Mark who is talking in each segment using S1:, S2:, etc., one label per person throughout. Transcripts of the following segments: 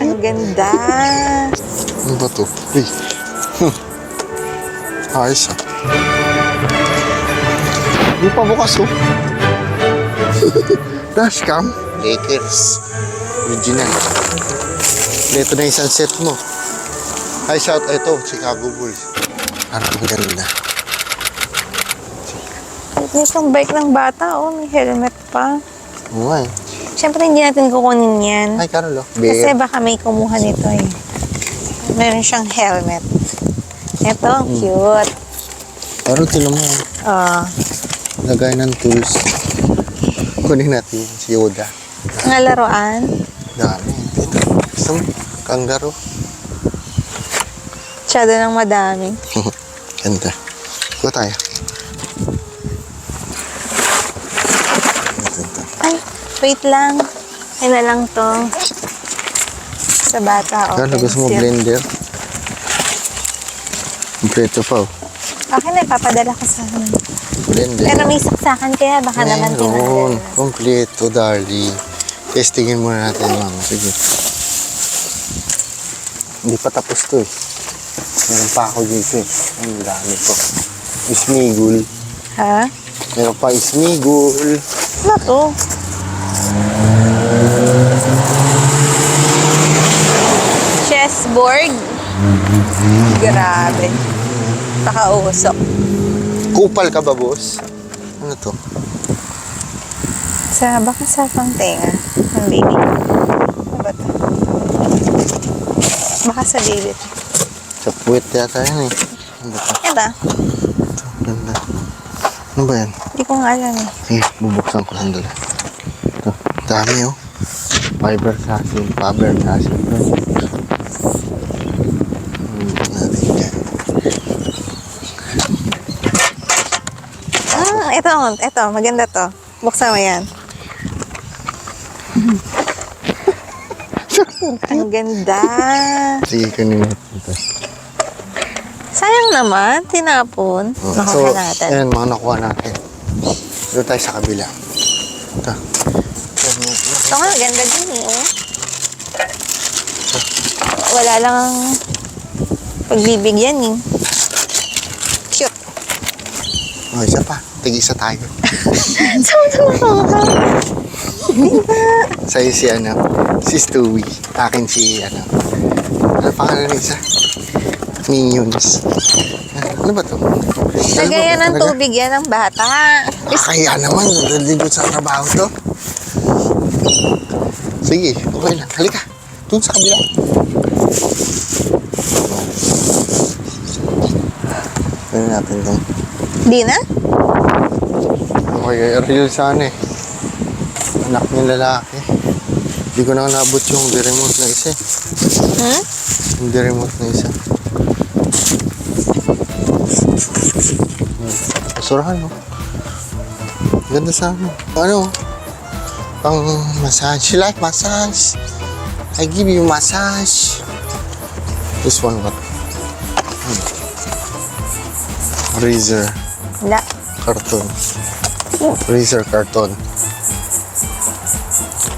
S1: Ang ganda.
S2: Ano ba to? Uy. Ayos ah. Hindi pa bukas oh. Dashcam. Lakers. Original. Ito na isang set mo. Ay, shout. Ito, Chicago Bulls. Parang ganda.
S1: Itong bike ng bata, oh, may helmet pa.
S2: Oo nga eh.
S1: Siyempre, hindi natin kukunin yan.
S2: Ay, Carlo.
S1: Kasi baka may kumuha nito eh. Meron siyang helmet. Ito, ang cute.
S2: Pero tinan mo. Lagay ng tools. Kunin natin si Yoda.
S1: Mga laruan.
S2: Dami. Ito. Gusto mo? Kangaroo.
S1: Masyado ng madami.
S2: Ganda. Kuha tayo.
S1: Ay, wait lang. Ay na lang to. Sa bata, okay.
S2: Kano, gusto mo blender? Kompleto pa oh.
S1: Okay na, ipapadala ko sa akin.
S2: Blender.
S1: Pero may saksakan kaya baka naman
S2: Meron.
S1: tinanggal.
S2: Kompleto, darling. Testingin muna natin lang. Sige. Hindi pa tapos to eh. Meron pa ako dito eh. Ang dami ko. Ismigul.
S1: Ha?
S2: Meron pa ismigul.
S1: Ano to? Chessboard. Grabe. Pakausok.
S2: Kupal ka ba, boss? Ano to?
S1: Baka sa pangtenga ng baby. Ano ba to? Baka sa baby to.
S2: Sa puwet yata yan eh. Ano ba to?
S1: Ito.
S2: Ito, ganda. Ano ba yan?
S1: Hindi ko nga alam eh.
S2: Sige, bubuksan ko sandali. Ito, dami oh. Fiber casing. Natin yan.
S1: Ito. Maganda to. Buksan mo yan. Ang ganda.
S2: Sige, kunin natin ito.
S1: Sayang naman. Tinapon. Nakuha natin.
S2: Ayan, mga nakuha natin. Doon tayo sa kabila. Ito.
S1: Ito nga, ganda din eh. Oh. Wala lang ang pagbibigyan eh. Cute.
S2: Oh, isa pa. Tig-isa tayo.
S1: Sama-sama ka.
S2: Sa'yo si si Stewie. Akin si ano pangalan ng isa? Minions. Ano ba to?
S1: Lagayan ng tubig yan ng bata.
S2: Kaya naman, dito sa trabaho to. Sige, okay na. Halika. Doon sa kabila. Gawin natin itong.
S1: Di na?
S2: Okay, real sana eh. Anak niya lalaki. Hindi ko na nabot yung remote na isa eh.
S1: Hmm?
S2: Yung remote na isa. Basurahan no? Ganda sana. Ano? Pang massage. You like massage? I give you massage. This one what? Razor.
S1: Wala.
S2: Carton. Razor carton.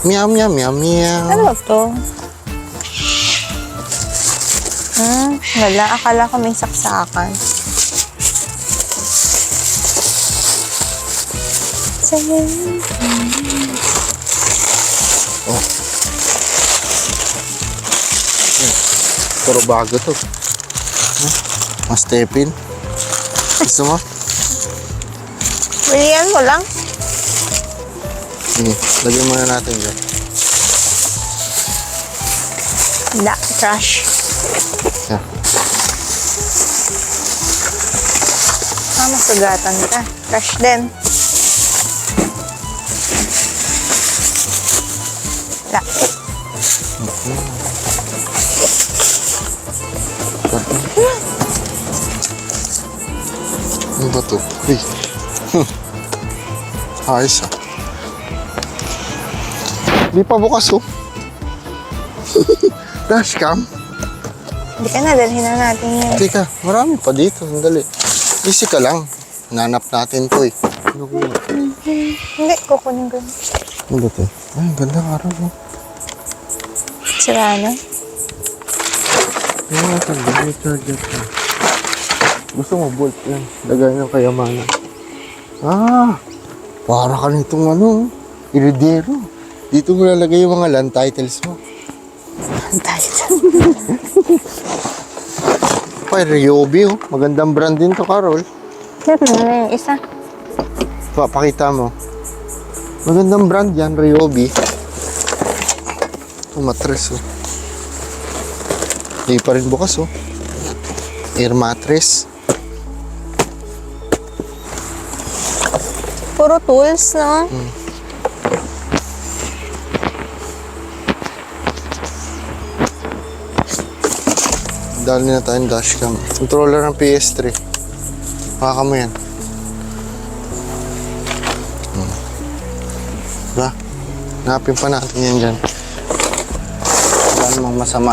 S2: Meow, meow, meow, meow.
S1: Ano to? Wala. Akala ko may saksakan.
S2: Oh. Puro bago to. Mas tepin. Gusto mo?
S1: Bilihan mo lang.
S2: Sige, lagyan muna natin dyan.
S1: Wala. Trash.
S2: Yeah.
S1: Masugatan ka. Trash din. Wala.
S2: Ano ba to? Uy. Ayos ah. Di pa bukas oh. Dashcam.
S1: Hindi ka na. Dalhin na natin yan.
S2: Teka, marami pa dito. Sandali. Easy ka lang. Nanap natin to eh.
S1: Hindi. Kukunin ko.
S2: Ano ba to? Ay, ganda araw mo.
S1: Sira na.
S2: Ano natin, may charger ka. Gusto mo bolt yan. Lagay ng kayamanan. Ah! Para ka nitong ano, iridero. Dito mo lalagay yung mga land titles mo. Ay, Ryobi oh. Magandang brand din to, Carol.
S1: Meron na yung isa.
S2: Pakita mo. Magandang brand yan, Ryobi. Ito, mattress oh. Hindi pa rin bukas oh. Air mattress.
S1: Puro tools, no?
S2: Dali na tayong dashcam. Controller ng PS3. Baka mo yan. Diba? Hanapin pa natin yan dyan. Wala namang masama.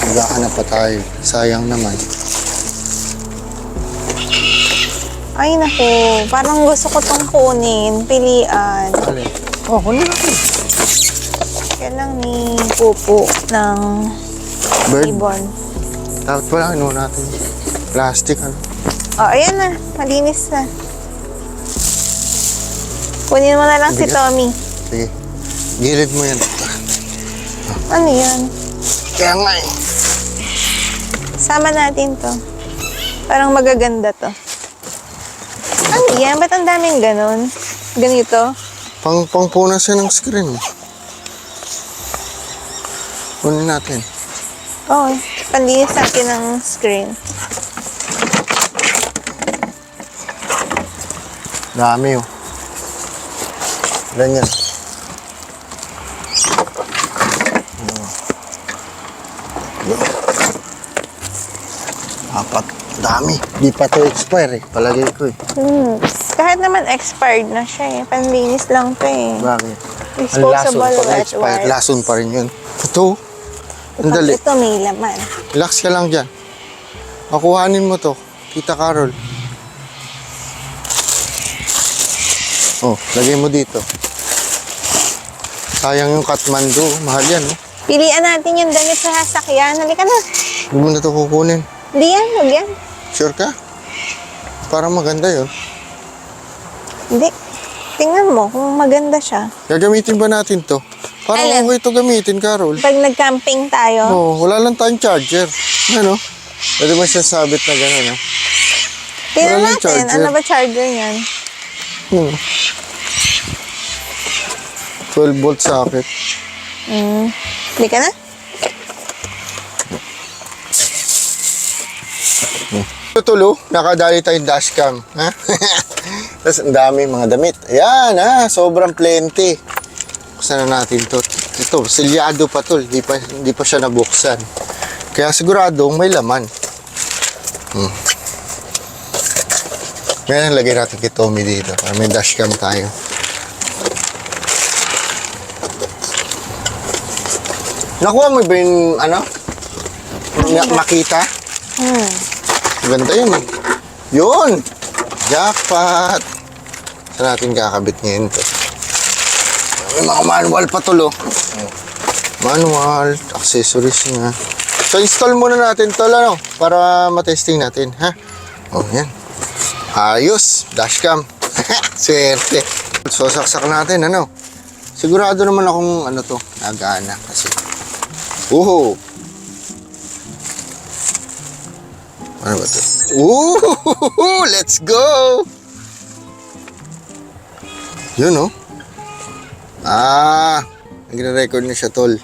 S2: Maghahanap pa tayo. Sayang naman.
S1: Ay, naku. Parang gusto ko tong kunin. Pilian.
S2: Alin? Oh, kunin natin.
S1: Yan lang ni Pupu ng
S2: Bird.
S1: ibon.
S2: Dapat pala, ano natin. Plastic, ano.
S1: Oh, ayan na. Malinis na. Kunin mo na lang si
S2: Bigat.
S1: Tommy.
S2: Sige. Gilid mo yan.
S1: Ano yan?
S2: Kaya nga eh.
S1: Sama natin to. Parang magaganda to. Ano yan? Ba't ang daming ganon? Ganito?
S2: Pangpunas yan ng screen. Kunin natin.
S1: Oo. Oh, panlinis natin ng screen.
S2: Dami oh. Ganyan. Apat. Dami. Di pa to expire eh. Palagay ko eh.
S1: Kahit naman expired na siya eh. Panlinis lang to eh.
S2: Bakit?
S1: Disposable
S2: pag
S1: wet
S2: expired,
S1: wipes.
S2: lason pa rin yun. Ito. Ang dali.
S1: Ito may laman.
S2: Relax ka lang dyan. Makuhanin mo to. Tita Carol. Oh, lagay mo dito. Sayang yung Kathmandu. Mahal yan, oh.
S1: Pilian natin yung damit sa sasakyan. Halika na.
S2: Hindi mo na to kukunin.
S1: Hindi yan. Huwag yan.
S2: Sure ka? Parang maganda yun.
S1: Hindi. Tingnan mo kung maganda siya.
S2: Gagamitin ba natin to? Parang
S1: Alin?
S2: okay to gamitin, Carol.
S1: Pag nag-camping tayo,
S2: Oh, wala lang tayong charger. Ano? Pwede mo siya sabit na gano'n, ha?
S1: tingnan
S2: walang
S1: natin.
S2: charger.
S1: Ano ba charger niyan?
S2: 12 volt socket.
S1: Hindi ka na?
S2: Tutulo, nakadali tayong dashcam. Ha? Tapos ang dami mga damit. Ayan, ha? Sobrang plenty. Buksan na natin to. Ito, silyado pa to. Hindi pa siya nabuksan. Kaya siguradong may laman. Ngayon, lagay natin kay Tommy dito. Para may dashcam tayo. Nakuha mo ba yung, ano? Makita? Ganda yun eh. Yun! Jackpot! Saan natin kakabit ngayon to? May mga manual pa tulo. Manual, accessories nga. So install muna natin to ano, para matesting natin, ha? Oh, yan. Ayos, dashcam. Swerte. So saksak natin, ano? Sigurado naman akong ano to, nagana kasi. Uhu! Ano ba ito? Ooh! Let's go! Yun, oh. Nagre-record na siya, tol.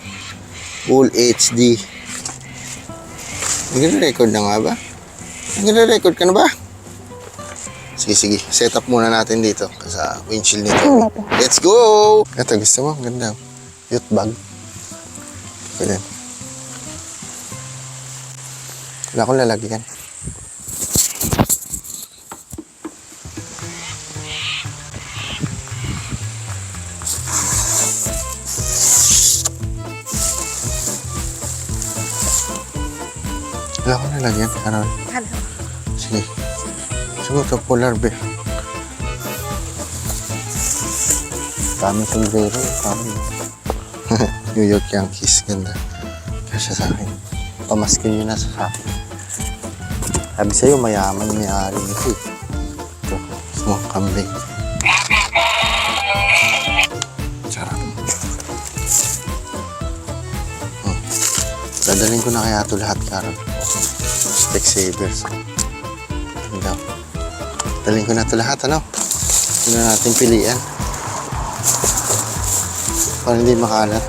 S2: Full HD. Nagre-record na nga ba? Nagre-record ka na ba? Sige. Set up muna natin dito sa windshield nito. Let's go! Ito, gusto mo? Ganda. Youth bag. Pwede. Wala akong lalagyan. Wala akong lalagyan, Carol.
S1: Ano?
S2: Sige. Gusto mo ito, polar bear. Dami sombrero, Carol. New York Yankees. Ganda. Kasya sa akin. Pamaskin yun na sa akin. Sabi sa'yo, mayaman may-ari nito eh. Ito, small kambing. Sarap. Dadalhin ko na kaya ito lahat, Carol. Specsavers. Ganda. Dalhin ko na ito lahat, ano? Hindi na natin pilian. Para hindi makalat.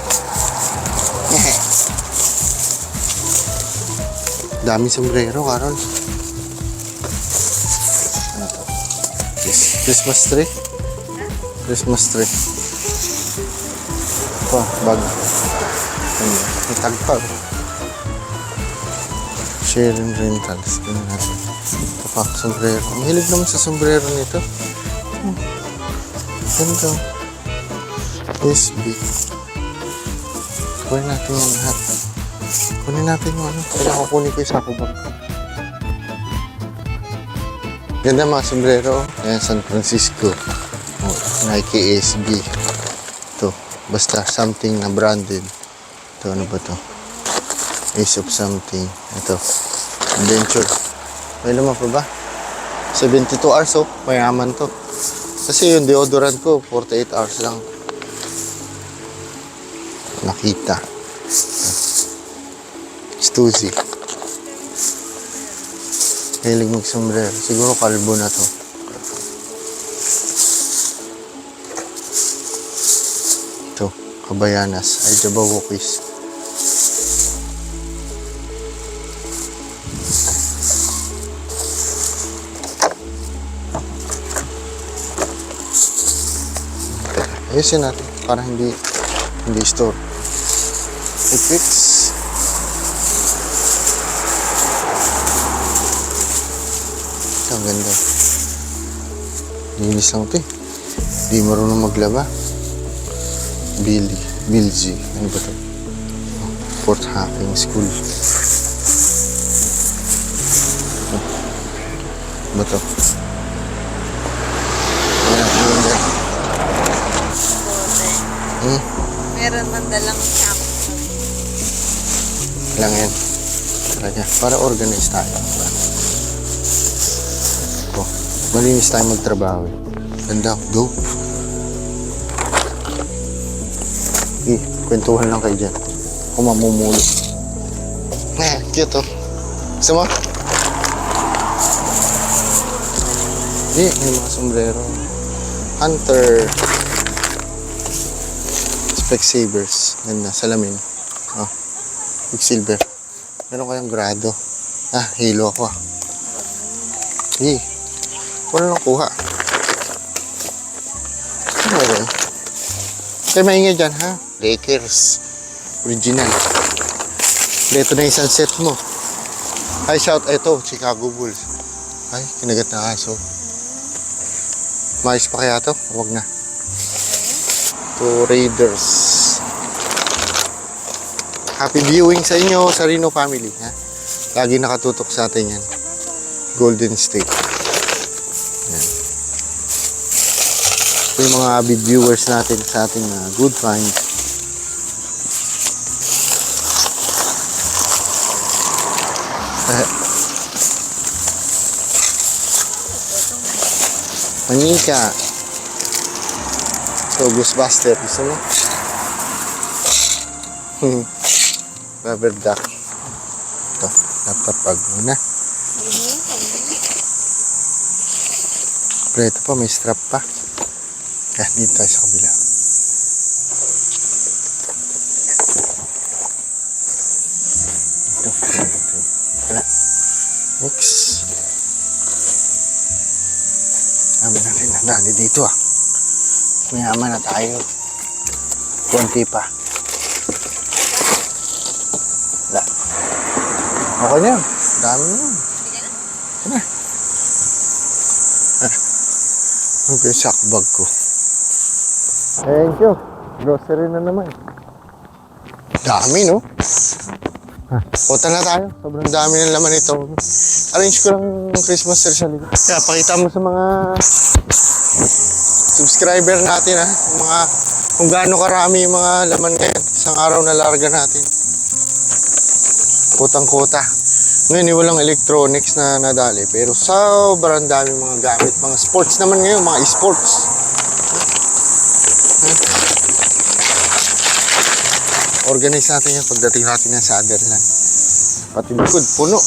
S2: Daming sombrero, Carol. Ano to? Christmas tree? Christmas tree. Ito, bag. May tag pa. Sharing rentals. Ganun natin. Ito pa, sombrero. Ang hilig naman sa sombrero nito. Ganda. SB. Kunin natin yung lahat. Kunin natin yung ano. Kailangan kukunin ko yung sako bag. Ganda mga sombrero. Ayan, San Francisco. Oh, Nike SB. Ito. Basta something na branded. Ito, ano ba to? Ace of something. Ito. Adventure. May laman pa ba? 72 hours, oh. Mayaman to. Kasi yung deodorant ko, 48 hours lang. Nakita. Stussy. Hilig mag-sombrero. Siguro kalbo na to. Ito. Kabayanas. Ay, Jabawokis. Ayusin natin para hindi store. Fix. Ito, ang ganda. Linis lang ito eh. Di marunong maglaba. Bilzy. Ano ba ito? Fort Hacking School. Ano ba ito?
S1: Meron man dalang shop.
S2: Lang yan. Talaga. Para organize tayo. Ito. Malinis tayo magtrabaho. Ganda. Dope. Kwentuhan lang kayo dyan. Kung mamumulo. Cute oh. Gusto mo? May mga sombrero. Hunter. Specsavers. Ganda. Salamin. Oh. Quicksilver. Meron kayang grado. Hilo ako. Wala lang kuha. Ano ba yun? Kaya maingay dyan, ha? Lakers. Original. Ito na yung sunset mo. Ay, shout. Ito, Chicago Bulls. Ay, kinagat na aso. Mais pa kaya to? Huwag na. To Raiders. Happy viewing sa inyo, sa Reno family. Ha? Lagi nakatutok sa atin yan. Golden State. Yan. Ito yung mga avid viewers natin sa ating good find. Manika. So, Ghostbuster. Gusto mo? Rubber duck. Ito. Napapag muna. Pero ito pa, may strap pa. Kaya dito tayo sa kabila. Ito. Wala. Next. Namin natin na dali dito Mayaman na tayo. Konti pa. Wala. Okay na yun. Dami na yun. Ito na. Ano ko yung sack bag ko? Thank you. Grocery na naman. Dami, no? Punta na tayo. Sobrang dami ng laman ito. Arrange ko lang Christmas tree sa likod. Kaya pakita mo sa mga subscriber natin, mga kung gaano karami yung mga laman ngayon. Isang araw na larga natin. Kutang-kuta. Ngayon, walang electronics na nadali. Pero sobrang dami mga gamit. Mga sports naman ngayon, mga e-sports. Organize natin yan pagdating natin yan sa Otherland. Pati bukod, puno.